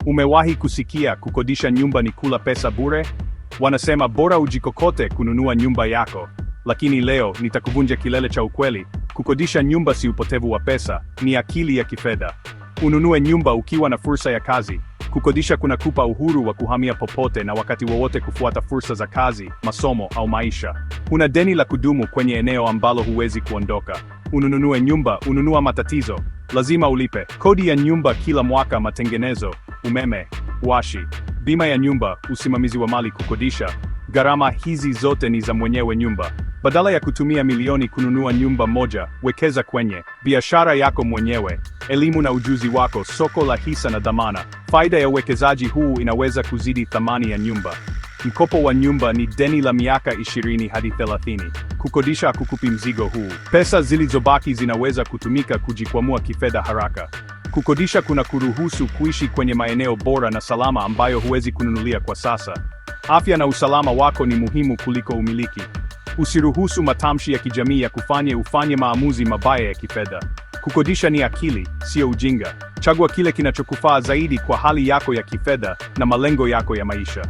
Umewahi kusikia kukodisha nyumba ni kula pesa bure? Wanasema bora ujikokote kununua nyumba yako. Lakini leo nitakuvunja kilele cha ukweli. Kukodisha nyumba si upotevu wa pesa, ni akili ya kifedha. Ununue nyumba ukiwa na fursa ya kazi. Kukodisha kunakupa uhuru wa kuhamia popote na wakati wowote kufuata fursa za kazi, masomo au maisha. Una deni la kudumu kwenye eneo ambalo huwezi kuondoka. Ununue nyumba, ununua matatizo. Lazima ulipe kodi ya nyumba kila mwaka, matengenezo, umeme, washi, bima ya nyumba, usimamizi wa mali. Kukodisha, gharama hizi zote ni za mwenyewe nyumba. Badala ya kutumia milioni kununua nyumba moja, wekeza kwenye biashara yako mwenyewe, elimu na ujuzi wako, soko la hisa na dhamana. Faida ya uwekezaji huu inaweza kuzidi thamani ya nyumba. Mkopo wa nyumba ni deni la miaka 20 hadi 30. Kukodisha hakukupi mzigo huu. Pesa zilizobaki zinaweza kutumika kujikwamua kifedha haraka. Kukodisha kuna kuruhusu kuishi kwenye maeneo bora na salama ambayo huwezi kununulia kwa sasa. Afya na usalama wako ni muhimu kuliko umiliki. Usiruhusu matamshi ya kijamii ya kufanya ufanye maamuzi mabaya ya kifedha. Kukodisha ni akili, sio ujinga. Chagua kile kinachokufaa zaidi kwa hali yako ya kifedha na malengo yako ya maisha.